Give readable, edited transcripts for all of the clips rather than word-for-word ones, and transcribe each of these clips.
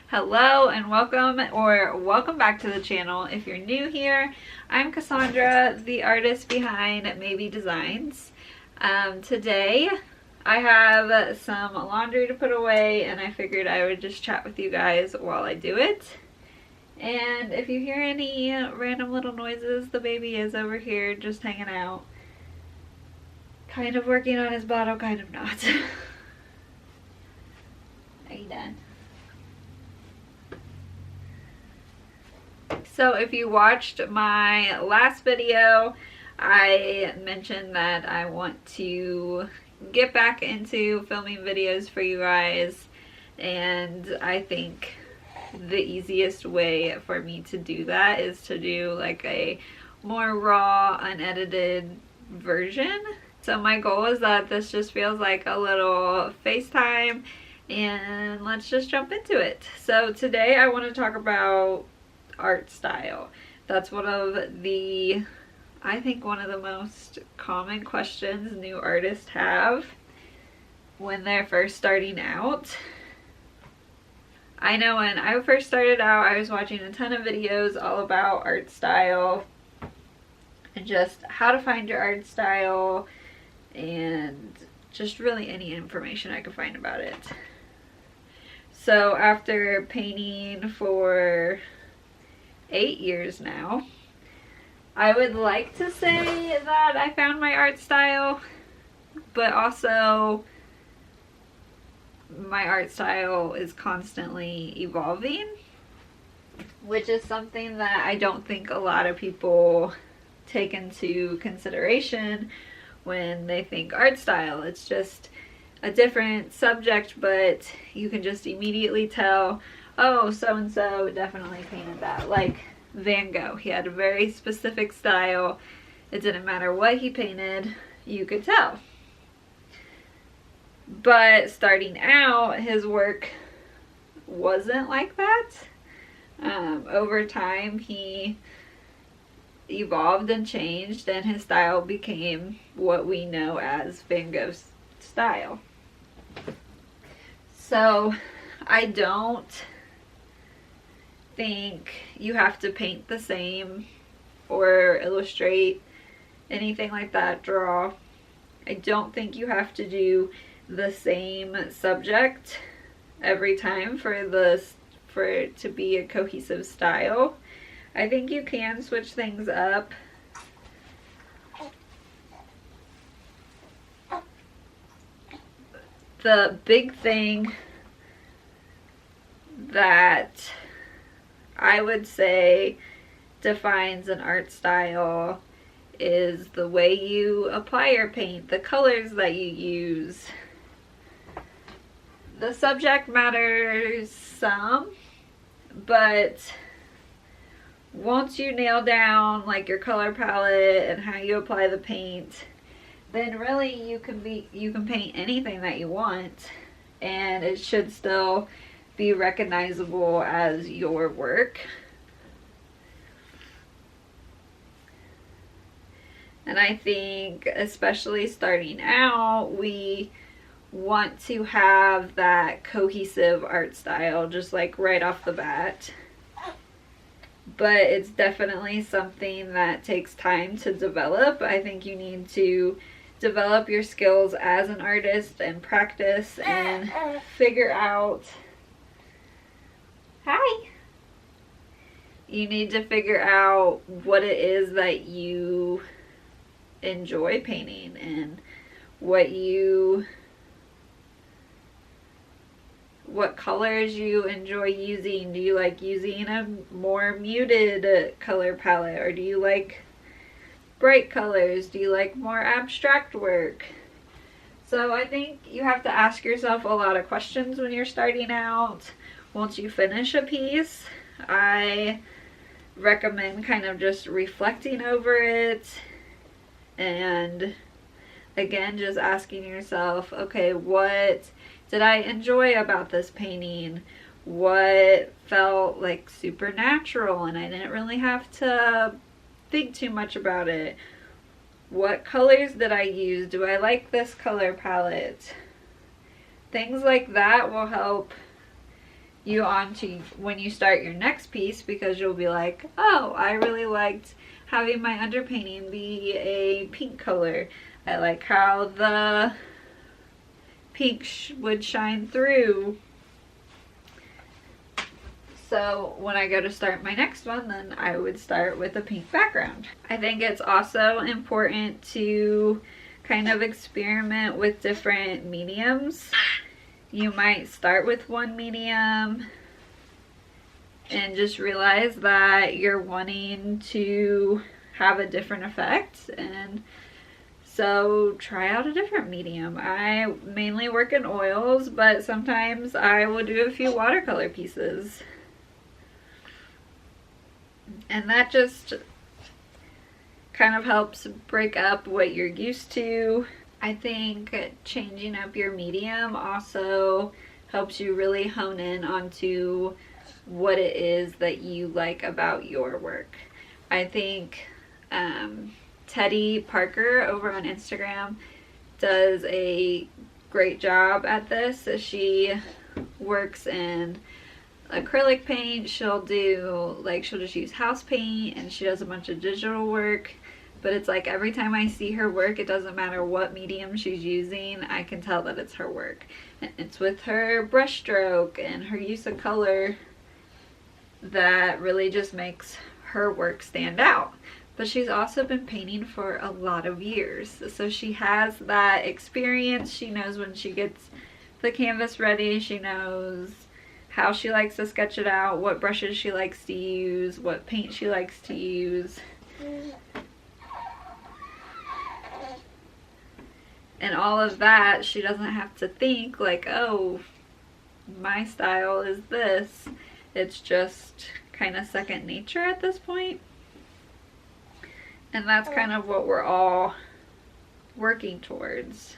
Hello and welcome back to the channel. If you're new here, I'm Cassandra, the artist behind Maybe Designs. Today I have some laundry to put away and I figured I would just chat with you guys while I do it. And if you hear any random little noises, the baby is over here just hanging out. Kind of working on his bottle, kind of not. Are you done? So if you watched my last video, I mentioned that I want to get back into filming videos for you guys, and I think the easiest way for me to do that is to do like a more raw, unedited version. So my goal is that this just feels like a little FaceTime, and let's just jump into it. So today I want to talk about art style. That's I think one of the most common questions new artists have when they're first starting out. I know when I first started out, I was watching a ton of videos all about art style and just how to find your art style and just really any information I could find about it. So after painting for 8 years now, I would like to say that I found my art style, but also my art style is constantly evolving, which is something that I don't think a lot of people take into consideration when they think art style. It's just a different subject, but you can just immediately tell, oh, so-and-so definitely painted that. Like Van Gogh, he had a very specific style. It didn't matter what he painted, you could tell. But starting out, his work wasn't like that. Over time, he evolved and changed, and his style became what we know as Van Gogh's style. So I don't think you have to paint the same or illustrate anything like that, draw. I don't think you have to do the same subject every time for it to be a cohesive style. I think you can switch things up. The big thing that I would say defines an art style is the way you apply your paint, the colors that you use. The subject matters some, but once you nail down like your color palette and how you apply the paint, then really you can paint anything that you want, and it should still be recognizable as your work. And I think especially starting out, we want to have that cohesive art style just like right off the bat. But it's definitely something that takes time to develop. I think you need to develop your skills as an artist and practice and figure out you need to figure out what it is that you enjoy painting and what colors you enjoy using. Do you like using a more muted color palette, or do you like bright colors? Do you like more abstract work? So I think you have to ask yourself a lot of questions when you're starting out. Once you finish a piece, I recommend kind of just reflecting over it and again just asking yourself, okay, what did I enjoy about this painting? What felt like supernatural and I didn't really have to think too much about it? What colors did I use? Do I like this color palette? Things like that will help you on to when you start your next piece, because you'll be like, oh, I really liked having my underpainting be a pink color. I like how the pink would shine through. So when I go to start my next one, then I would start with a pink background. I think it's also important to kind of experiment with different mediums. You might start with one medium and just realize that you're wanting to have a different effect, and so try out a different medium. I mainly work in oils, but sometimes I will do a few watercolor pieces. And that just kind of helps break up what you're used to. I think changing up your medium also helps you really hone in onto what it is that you like about your work. I think Teddy Parker over on Instagram does a great job at this. She works in acrylic paint. She'll just use house paint, and she does a bunch of digital work. But it's like every time I see her work, it doesn't matter what medium she's using, I can tell that it's her work. And it's with her brush stroke and her use of color that really just makes her work stand out. But she's also been painting for a lot of years, so she has that experience. She knows when she gets the canvas ready, she knows how she likes to sketch it out, what brushes she likes to use, what paint she likes to use. And all of that, she doesn't have to think like, oh, my style is this. It's just kind of second nature at this point. And that's kind of what we're all working towards.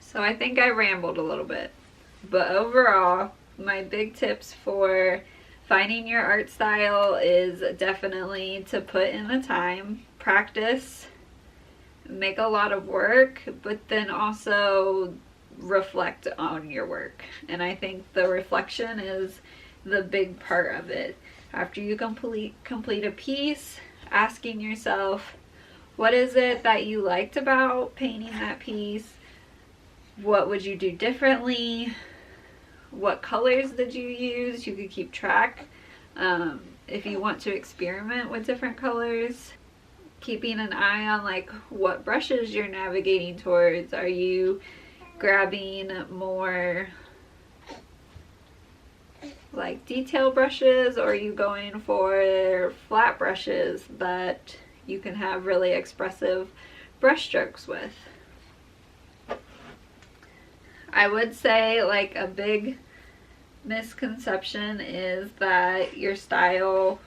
So I think I rambled a little bit. But overall, my big tips for finding your art style is definitely to put in the time, practice, make a lot of work, but then also reflect on your work. And I think the reflection is the big part of it. After you complete a piece, asking yourself, what is it that you liked about painting that piece? What would you do differently? What colors did you use? You could keep track if you want to experiment with different colors. Keeping an eye on like what brushes you're navigating towards. Are you grabbing more like detail brushes, or are you going for flat brushes that you can have really expressive brush strokes with? I would say like a big misconception is that your style,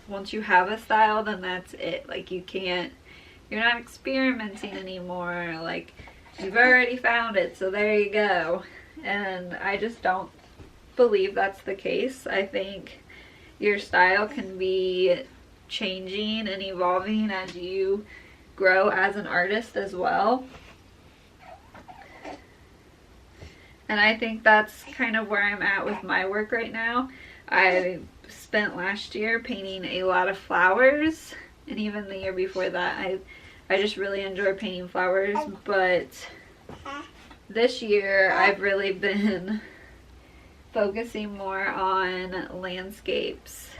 once you have a style, then that's it. Like you're not experimenting anymore. Like you've already found it, so there you go. And I just don't believe that's the case. I think your style can be changing and evolving as you grow as an artist as well. And I think that's kind of where I'm at with my work right now. I spent last year painting a lot of flowers, and even the year before that, I just really enjoy painting flowers. But this year, I've really been focusing more on landscapes,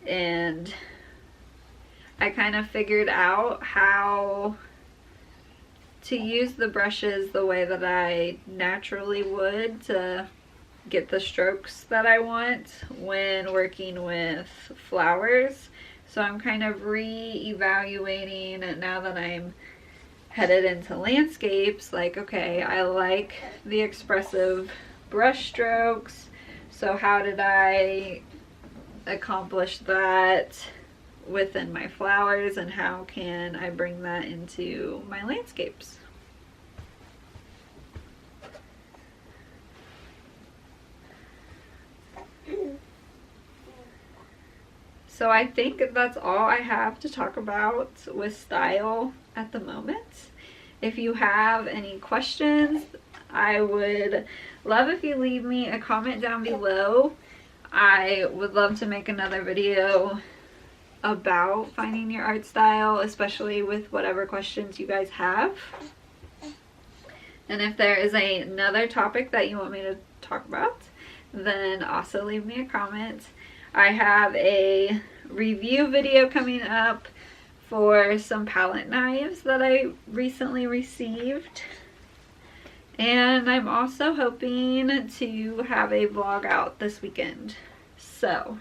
and I kind of figured out how to use the brushes the way that I naturally would to get the strokes that I want when working with flowers. So I'm kind of re-evaluating now that I'm headed into landscapes, like, okay, I like the expressive brush strokes, so how did I accomplish that within my flowers, and how can I bring that into my landscapes? So I think that's all I have to talk about with style. at the moment. If you have any questions, I would love if you leave me a comment down below. I would love to make another video about finding your art style, especially with whatever questions you guys have. And if there is another topic that you want me to talk about, then also leave me a comment. I have a review video coming up for some palette knives that I recently received. And I'm also hoping to have a vlog out this weekend. So,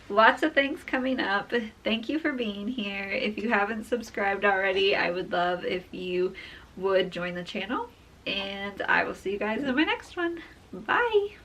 lots of things coming up. Thank you for being here. If you haven't subscribed already, I would love if you would join the channel. And I will see you guys in my next one. Bye!